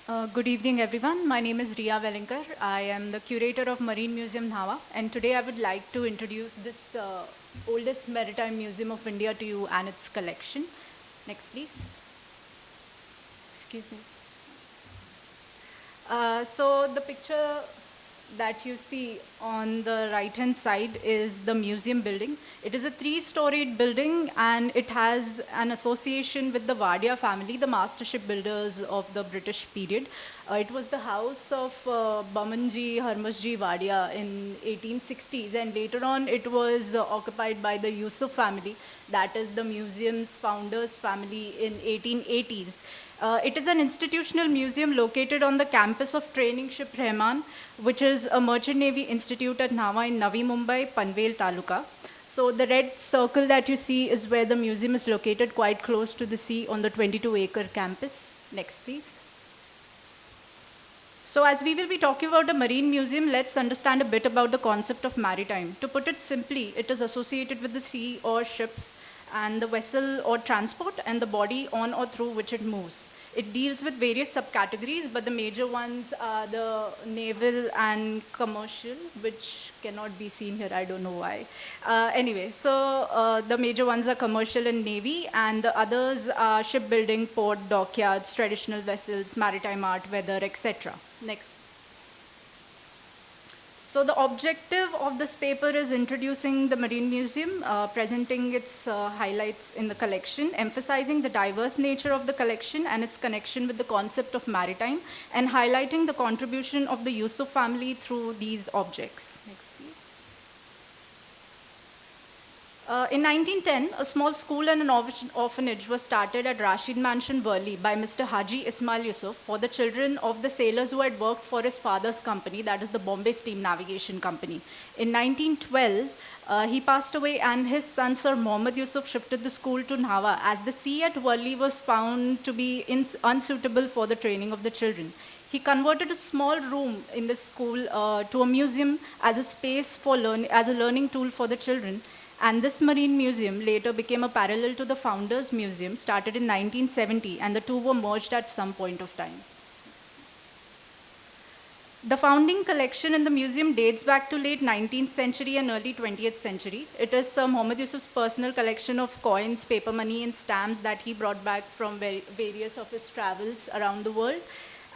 Good evening, everyone. My name is Riya Welingkar. I am the curator of Marine Museum Nhava, and today I would like to introduce this oldest maritime museum of India to you and its collection. Next, please. Excuse me. So the picture that you see on the right-hand side is the museum building. It is a three-storied building, and it has an association with the Wadia family, the master shipbuilders of the British period. It was the house of Bamanji Harmasji Wadia in 1860s, and later on it was occupied by the Yusuf family, that is the museum's founders family in 1880s. It is an institutional museum located on the campus of training ship Rahman, which is a merchant navy institute at Nhava in Navi Mumbai, Panvel Taluka. So the red circle that you see is where the museum is located, quite close to the sea on the 22-acre campus. Next, please. So as we will be talking about a marine museum, let's understand a bit about the concept of maritime. To put it simply, it is associated with the sea or ships and the vessel or transport and the body on or through which it moves. It deals with various subcategories, but the major ones are the naval and commercial, which cannot be seen here, I don't know why. Anyway, so the major ones are commercial and navy, and the others are shipbuilding, port, dockyards, traditional vessels, maritime art, weather, etc. Next. So the objective of this paper is introducing the Marine Museum, presenting its highlights in the collection, emphasizing the diverse nature of the collection and its connection with the concept of maritime, and highlighting the contribution of the Yusuf family through these objects. Next, please. In 1910, a small school and an orphanage was started at Rashid Mansion, Worli by Mr. Haji Ismail Yusuf for the children of the sailors who had worked for his father's company, that is the Bombay Steam Navigation Company. In 1912, he passed away, and his son Sir Mohammad Yusuf shifted the school to Nhava as the sea at Worli was found to be unsuitable for the training of the children. He converted a small room in the school to a museum as a space for as a learning tool for the children. And this Marine Museum later became a parallel to the Founders Museum, started in 1970, and the two were merged at some point of time. The founding collection in the museum dates back to late 19th century and early 20th century. It is Sir Mohammad Yusuf's personal collection of coins, paper money, and stamps that he brought back from various of his travels around the world.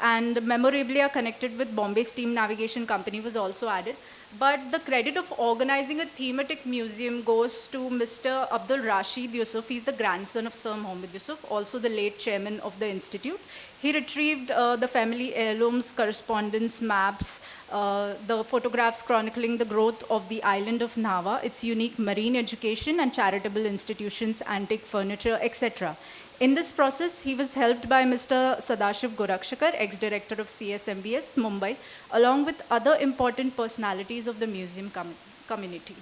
And memorabilia connected with Bombay Steam Navigation Company was also added. But the credit of organizing a thematic museum goes to Mr. Abdul Rashid Yusuf. He's the grandson of Sir Mohammad Yusuf, also the late chairman of the institute. He retrieved the family heirlooms, correspondence, maps, the photographs chronicling the growth of the island of Nhava, its unique marine education and charitable institutions, antique furniture, etc. In this process, he was helped by Mr. Sadashiv Gorakshakar, ex-director of CSMBS, Mumbai, along with other important personalities of the museum community.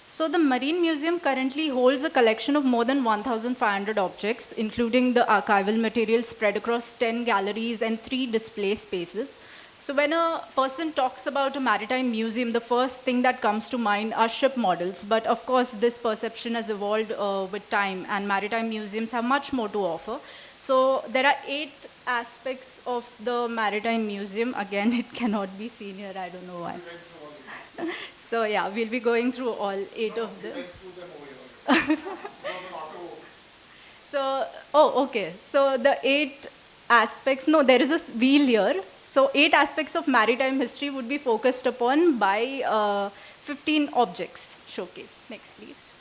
So the Marine Museum currently holds a collection of more than 1,500 objects, including the archival material spread across 10 galleries and 3 display spaces. So when a person talks about a maritime museum, the first thing that comes to mind are ship models. But of course, this perception has evolved with time, and maritime museums have much more to offer. So there are 8 aspects of the maritime museum. Again, it cannot be seen here, I don't know why. So yeah, we'll be going through all 8 of them. So, oh, okay. So the 8 aspects, no, there is a wheel here. So 8 aspects of maritime history would be focused upon by 15 objects showcased. Next, please.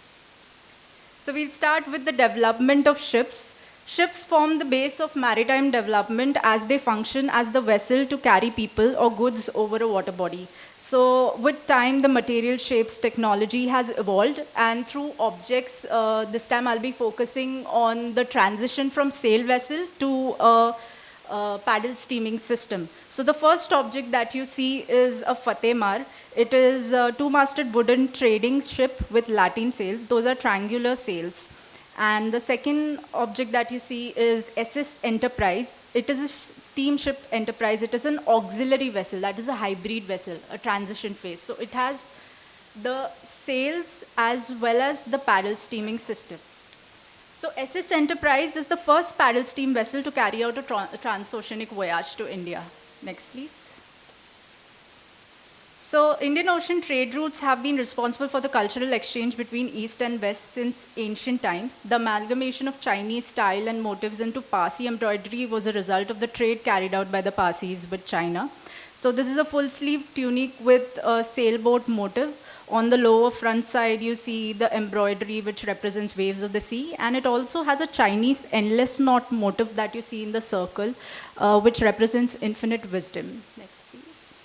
So we'll start with the development of ships. Ships form the base of maritime development as they function as the vessel to carry people or goods over a water body. So with time, the material shapes technology has evolved, and through objects, this time I'll be focusing on the transition from sail vessel to paddle steaming system. So the first object that you see is a Fatemar. It is a 2-masted wooden trading ship with lateen sails. Those are triangular sails. And the second object that you see is SS Enterprise. It is a steamship enterprise. It is an auxiliary vessel. That is a hybrid vessel, a transition phase. So it has the sails as well as the paddle steaming system. So SS Enterprise is the first paddle steam vessel to carry out a transoceanic voyage to India. Next, please. So Indian Ocean trade routes have been responsible for the cultural exchange between East and West since ancient times. The amalgamation of Chinese style and motifs into Parsi embroidery was a result of the trade carried out by the Parsis with China. So this is a full sleeve tunic with a sailboat motif. On the lower front side, you see the embroidery which represents waves of the sea, and it also has a Chinese endless knot motif that you see in the circle, which represents infinite wisdom. Next, please.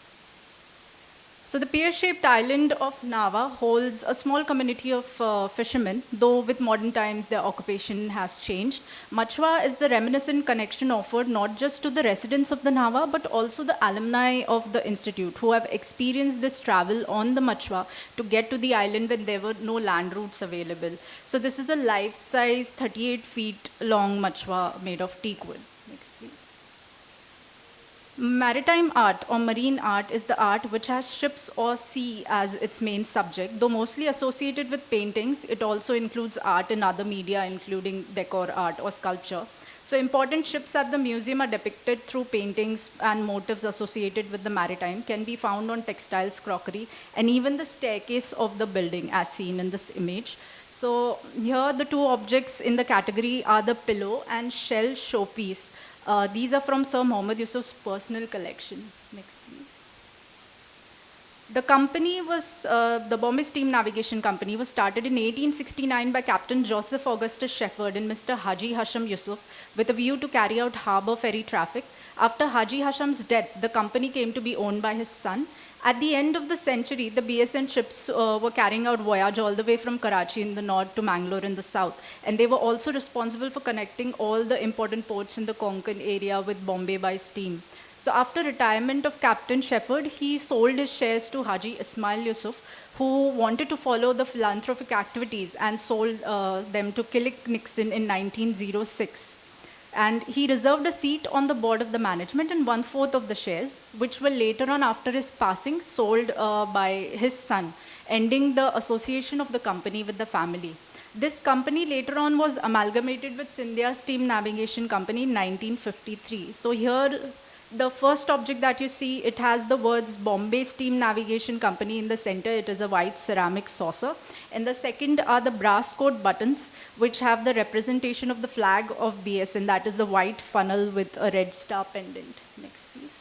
So the pear-shaped island of Nhava holds a small community of fishermen, though with modern times their occupation has changed. Machwa is the reminiscent connection offered not just to the residents of the Nhava, but also the alumni of the institute who have experienced this travel on the Machwa to get to the island when there were no land routes available. So this is a life-size 38 feet long Machwa made of teak wood. Next, please. Maritime art or marine art is the art which has ships or sea as its main subject. Though mostly associated with paintings, it also includes art in other media, including decor art or sculpture. So important ships at the museum are depicted through paintings and motifs associated with the maritime, can be found on textiles, crockery, and even the staircase of the building as seen in this image. So here the two objects in the category are the pillow and shell showpiece. These are from Sir Mohammad Yusuf's personal collection. Next, please. The company was, the Bombay Steam Navigation Company was started in 1869 by Captain Joseph Augustus Shepherd and Mr. Haji Hasham Yusuf with a view to carry out harbour ferry traffic. After Haji Hasham's death, the company came to be owned by his son. At the end of the century, the BSN ships were carrying out voyage all the way from Karachi in the north to Mangalore in the south. And they were also responsible for connecting all the important ports in the Konkan area with Bombay by steam. So after retirement of Captain Shepherd, he sold his shares to Haji Ismail Yusuf, who wanted to follow the philanthropic activities and sold them to Killick Nixon in 1906. And he reserved a seat on the board of the management and 1/4 of the shares, which were later on after his passing sold by his son, ending the association of the company with the family. This company later on was amalgamated with Scindia Steam Navigation Company in 1953. So here, the first object that you see, it has the words Bombay Steam Navigation Company in the center. It is a white ceramic saucer. And the second are the brass coat buttons, which have the representation of the flag of BSN. That is the white funnel with a red star pendant. Next, please.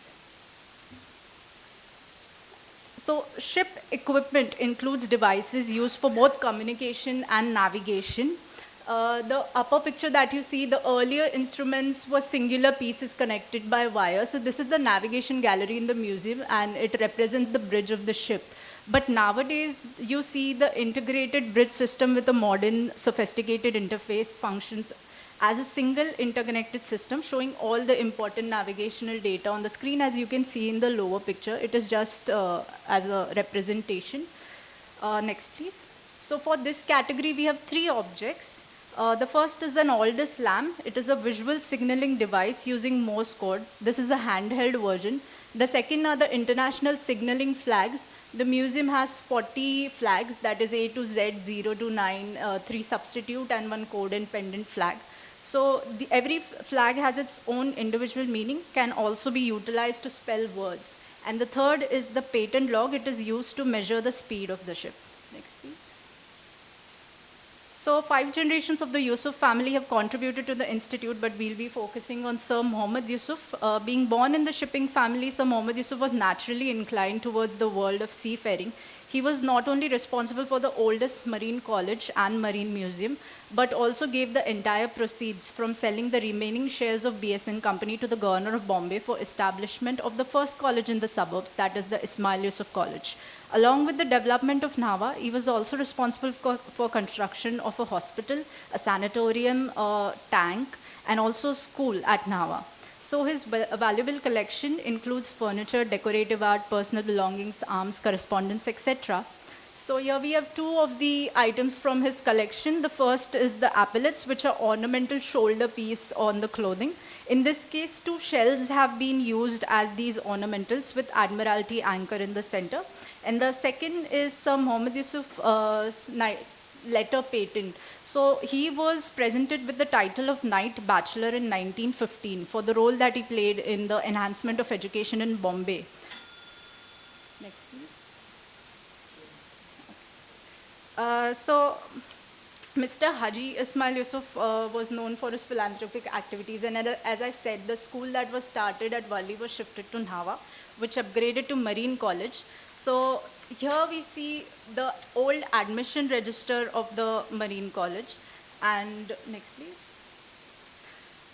So ship equipment includes devices used for both communication and navigation. The upper picture that you see, the earlier instruments were singular pieces connected by wire. So this is the navigation gallery in the museum, and it represents the bridge of the ship. But nowadays, you see the integrated bridge system with a modern, sophisticated interface functions as a single interconnected system showing all the important navigational data on the screen. As you can see in the lower picture, it is just as a representation. Next, please. So for this category, we have 3 objects. The first is an Aldous lamp. It is a visual signaling device using Morse code. This is a handheld version. The second are the international signaling flags. The museum has 40 flags, that is A to Z, 0 to 9, 3 substitute and 1 code and pendant flag. So every flag has its own individual meaning, can also be utilized to spell words. And the third is the patent log. It is used to measure the speed of the ship. Next, please. So 5 generations of the Yusuf family have contributed to the institute, but we'll be focusing on Sir Mohammad Yusuf. Being born in the shipping family, Sir Mohammad Yusuf was naturally inclined towards the world of seafaring. He was not only responsible for the oldest marine college and marine museum, but also gave the entire proceeds from selling the remaining shares of BSN company to the governor of Bombay for establishment of the first college in the suburbs, that is the Ismail Yusuf College. Along with the development of Nhava, he was also responsible for construction of a hospital, a sanatorium, a tank, and also a school at Nhava. So his valuable collection includes furniture, decorative art, personal belongings, arms, correspondence, etc. So here we have 2 of the items from his collection. The first is the epaulets, which are ornamental shoulder piece on the clothing. In this case, 2 shells have been used as these ornamentals with Admiralty anchor in the center. And the second is Sir Mohammad Yusuf letter patent. So he was presented with the title of Knight Bachelor in 1915 for the role that he played in the enhancement of education in Bombay. Next, please. So Mr. Haji Ismail Yusuf was known for his philanthropic activities, and as I said, the school that was started at Wali was shifted to Nhava, which upgraded to Marine College. So here we see the old admission register of the Marine College. And next, please.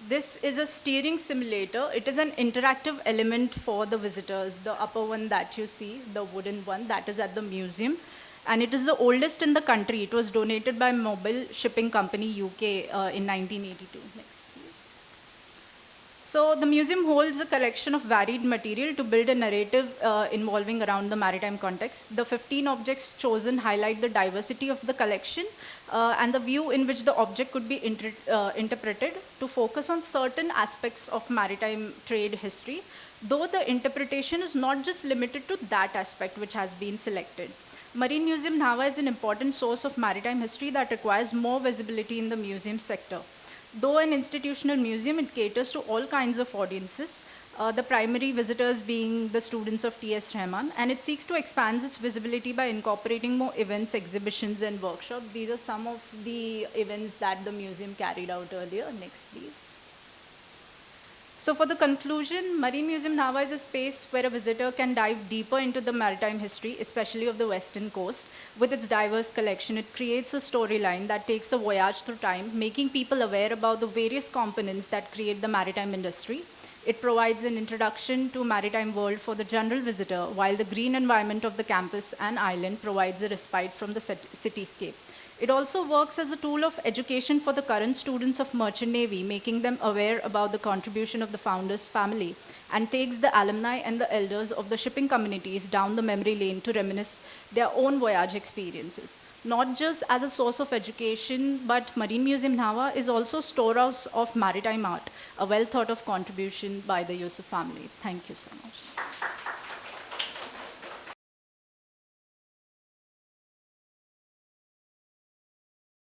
This is a steering simulator. It is an interactive element for the visitors. The upper one that you see, the wooden one, that is at the museum. And it is the oldest in the country. It was donated by Mobile Shipping Company UK in 1982. Next, please. So the museum holds a collection of varied material to build a narrative involving around the maritime context. The 15 objects chosen highlight the diversity of the collection and the view in which the object could be interpreted to focus on certain aspects of maritime trade history, though the interpretation is not just limited to that aspect which has been selected. Marine Museum Nhava is an important source of maritime history that requires more visibility in the museum sector. Though an institutional museum, it caters to all kinds of audiences, the primary visitors being the students of T.S. Rahman, and it seeks to expand its visibility by incorporating more events, exhibitions, and workshops. These are some of the events that the museum carried out earlier. Next, please. So for the conclusion, Marine Museum Nhava is a space where a visitor can dive deeper into the maritime history, especially of the western coast. With its diverse collection, it creates a storyline that takes a voyage through time, making people aware about the various components that create the maritime industry. It provides an introduction to maritime world for the general visitor, while the green environment of the campus and island provides a respite from the cityscape. It also works as a tool of education for the current students of Merchant Navy, making them aware about the contribution of the founder's family, and takes the alumni and the elders of the shipping communities down the memory lane to reminisce their own voyage experiences. Not just as a source of education, but Marine Museum Nhava is also a storehouse of maritime art, a well thought of contribution by the Yusuf family. Thank you so much.